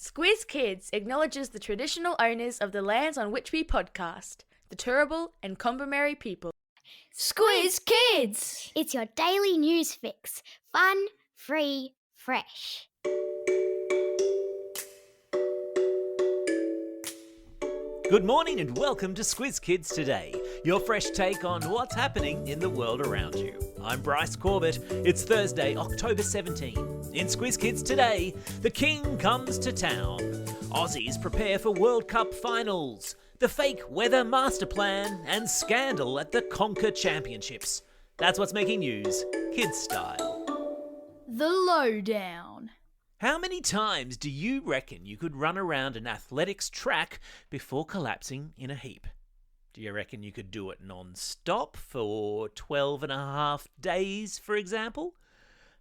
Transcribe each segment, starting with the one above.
Squiz Kids acknowledges the traditional owners of the lands on which we podcast, the Turrbal and Kombumerri people. Squiz Kids! It's your daily news fix. Fun, free, fresh. Good morning and welcome to Squiz Kids Today, your fresh take on what's happening in the world around you. I'm Bryce Corbett. It's Thursday, October 17. In Squiz Kids Today, the King comes to town. Aussies prepare for World Cup finals. The fake weather master plan and scandal at the Conquer Championships. That's what's making news, kids style. The Lowdown. How many times do you reckon you could run around an athletics track before collapsing in a heap? Do you reckon you could do it non-stop for 12 and a half days, for example?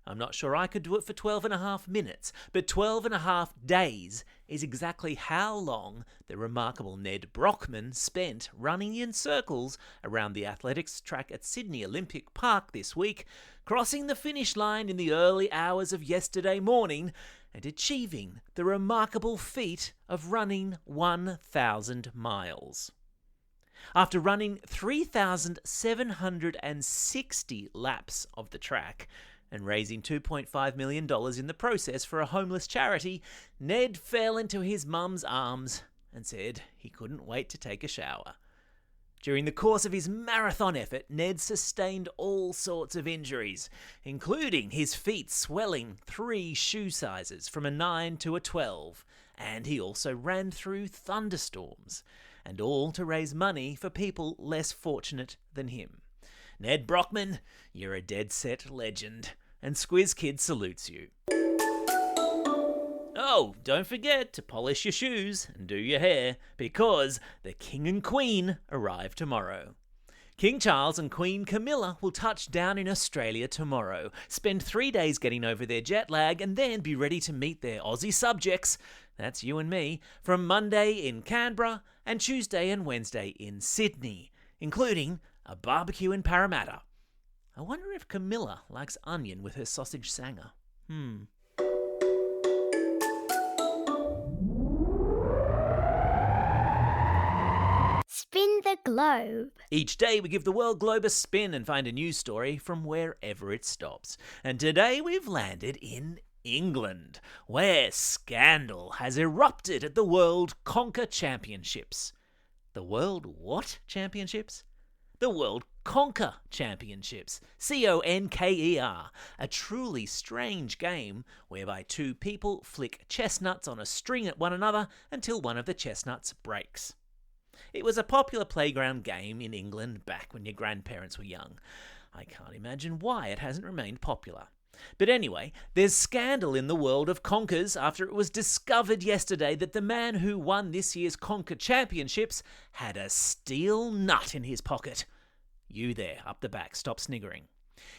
I'm not sure I could do it for 12 and a half minutes, but 12 and a half days is exactly how long the remarkable Ned Brockman spent running in circles around the athletics track at Sydney Olympic Park this week, crossing the finish line in the early hours of yesterday morning and achieving the remarkable feat of running 1,000 miles. After running 3,760 laps of the track, and raising $2.5 million in the process for a homeless charity, Ned fell into his mum's arms and said he couldn't wait to take a shower. During the course of his marathon effort, Ned sustained all sorts of injuries, including his feet swelling 3 shoe sizes from a 9 to a 12, and he also ran through thunderstorms, and all to raise money for people less fortunate than him. Ned Brockman, you're a dead-set legend, and Squiz Kid salutes you. Oh, don't forget to polish your shoes and do your hair, because the King and Queen arrive tomorrow. King Charles and Queen Camilla will touch down in Australia tomorrow, spend 3 days getting over their jet lag, and then be ready to meet their Aussie subjects, that's you and me, from Monday in Canberra and Tuesday and Wednesday in Sydney, including a barbecue in Parramatta. I wonder if Camilla likes onion with her sausage sanger. Spin the globe. Each day we give the world globe a spin and find a news story from wherever it stops. And today we've landed in England, where scandal has erupted at the World Conquer Championships. The World what Championships? The World Conquer Championships, Conker, a truly strange game whereby 2 people flick chestnuts on a string at one another until one of the chestnuts breaks. It was a popular playground game in England back when your grandparents were young. I can't imagine why it hasn't remained popular. But anyway, there's scandal in the world of conkers after it was discovered yesterday that the man who won this year's Conquer Championships had a steel nut in his pocket. You there, up the back, stop sniggering.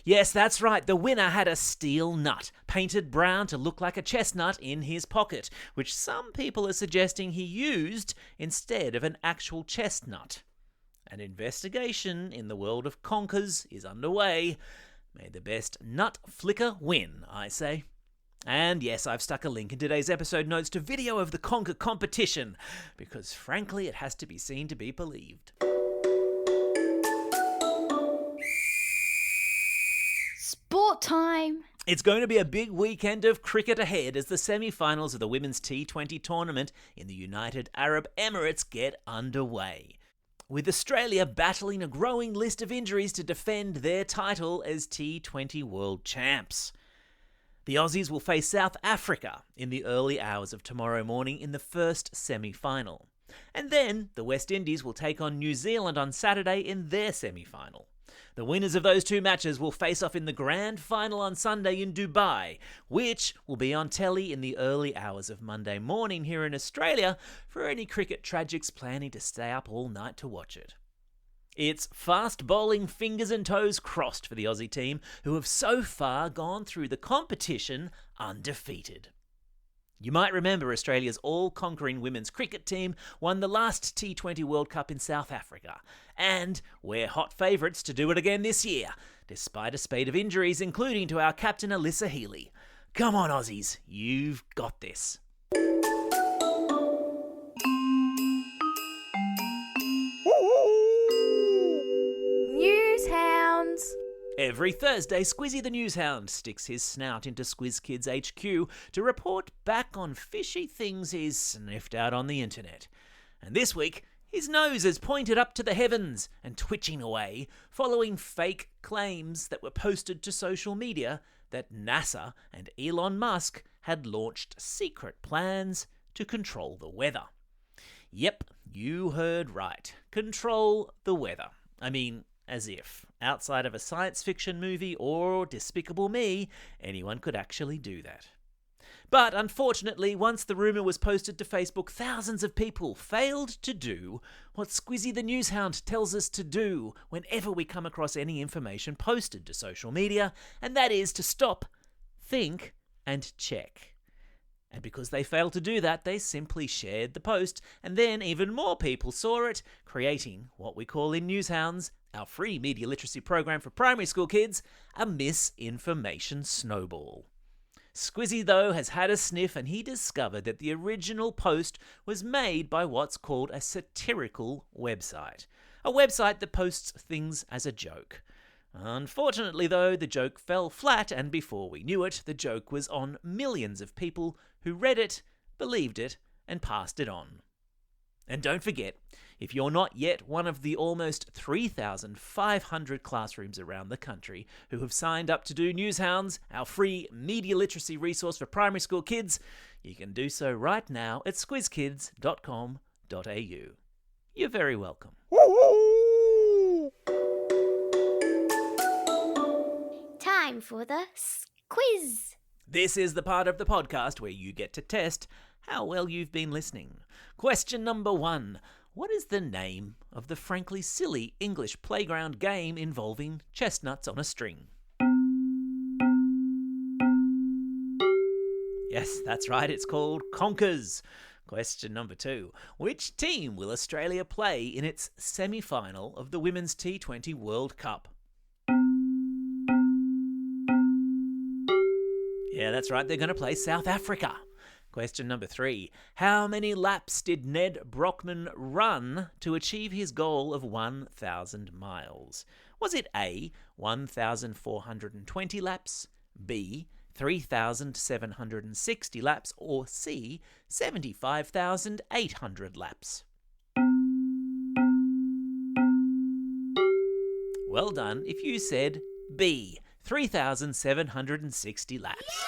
Yes, that's right, the winner had a steel nut, painted brown to look like a chestnut, in his pocket, which some people are suggesting he used instead of an actual chestnut. An investigation in the world of conkers is underway. May the best nut flicker win, I say. And yes, I've stuck a link in today's episode notes to video of the Conquer competition, because frankly it has to be seen to be believed. Sport time! It's going to be a big weekend of cricket ahead as the semi-finals of the Women's T20 tournament in the United Arab Emirates get underway, with Australia battling a growing list of injuries to defend their title as T20 World Champs. The Aussies will face South Africa in the early hours of tomorrow morning in the first semi-final. And then the West Indies will take on New Zealand on Saturday in their semi-final. The winners of those 2 matches will face off in the grand final on Sunday in Dubai, which will be on telly in the early hours of Monday morning here in Australia for any cricket tragics planning to stay up all night to watch it. It's fast bowling fingers and toes crossed for the Aussie team, who have so far gone through the competition undefeated. You might remember Australia's all-conquering women's cricket team won the last T20 World Cup in South Africa, and we're hot favourites to do it again this year, despite a spate of injuries, including to our captain Alyssa Healy. Come on, Aussies, you've got this. Every Thursday, Squizzy the Newshound sticks his snout into Squiz Kids HQ to report back on fishy things he's sniffed out on the internet. And this week, his nose is pointed up to the heavens and twitching away, following fake claims that were posted to social media that NASA and Elon Musk had launched secret plans to control the weather. Yep, you heard right. Control the weather. I mean, as if, outside of a science fiction movie or Despicable Me, anyone could actually do that. But unfortunately, once the rumour was posted to Facebook, thousands of people failed to do what Squizzy the Newshound tells us to do whenever we come across any information posted to social media, and that is to stop, think, and check. And because they failed to do that, they simply shared the post, and then even more people saw it, creating what we call in Newshounds, our free media literacy program for primary school kids, a misinformation snowball. Squizzy, though, has had a sniff, and he discovered that the original post was made by what's called a satirical website. A website that posts things as a joke. Unfortunately, though, the joke fell flat, and before we knew it, the joke was on millions of people who read it, believed it, and passed it on. And don't forget, if you're not yet one of the almost 3,500 classrooms around the country who have signed up to do Newshounds, our free media literacy resource for primary school kids, you can do so right now at squizkids.com.au. You're very welcome. Time for the quiz. This is the part of the podcast where you get to test how well you've been listening. Question number 1. What is the name of the frankly silly English playground game involving chestnuts on a string? Yes, that's right, it's called Conkers. Question number 2. Which team will Australia play in its semi-final of the Women's T20 World Cup? Yeah, that's right, they're going to play South Africa. Question number 3. How many laps did Ned Brockman run to achieve his goal of 1,000 miles? Was it A, 1,420 laps, B, 3,760 laps, or C, 75,800 laps? Well done if you said B, 3,760 laps.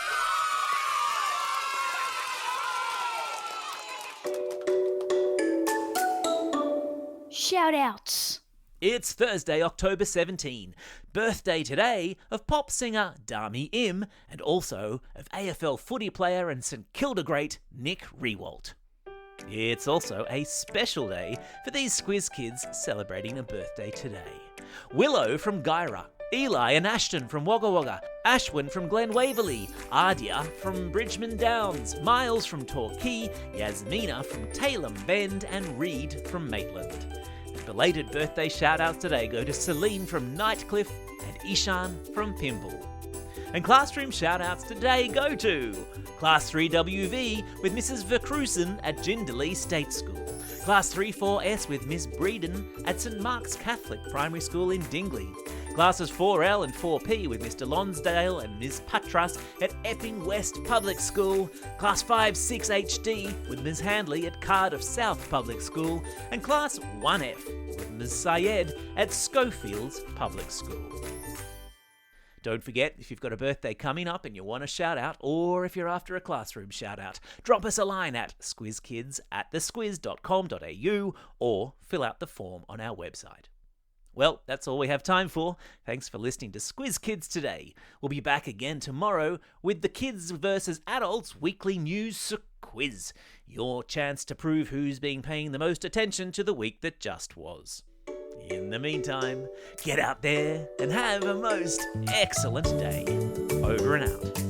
Shout-outs. It's Thursday, October 17. Birthday today of pop singer Dami Im and also of AFL footy player and St Kilda great Nick Riewoldt. It's also a special day for these Squiz kids celebrating a birthday today. Willow from Guyra, Eli and Ashton from Wagga Wagga, Ashwin from Glen Waverley, Ardia from Bridgeman Downs, Miles from Torquay, Yasmina from Tailem Bend, and Reed from Maitland. Belated birthday shout-outs today go to Celine from Nightcliff and Ishan from Pimble. And classroom shout-outs today go to Class 3WV with Mrs. Vercruisen at Jindalee State School, Class 34S with Miss Breeden at St Mark's Catholic Primary School in Dingley, Classes 4L and 4P with Mr Lonsdale and Ms Patras at Epping West Public School, Class 5-6HD with Ms Handley at Cardiff South Public School, and Class 1F with Ms Syed at Schofields Public School. Don't forget, if you've got a birthday coming up and you want a shout-out, or if you're after a classroom shout-out, drop us a line at squizkids@thesquiz.com.au or fill out the form on our website. Well, that's all we have time for. Thanks for listening to Squiz Kids today. We'll be back again tomorrow with the Kids vs. Adults Weekly News Quiz. Your chance to prove who's been paying the most attention to the week that just was. In the meantime, get out there and have a most excellent day. Over and out.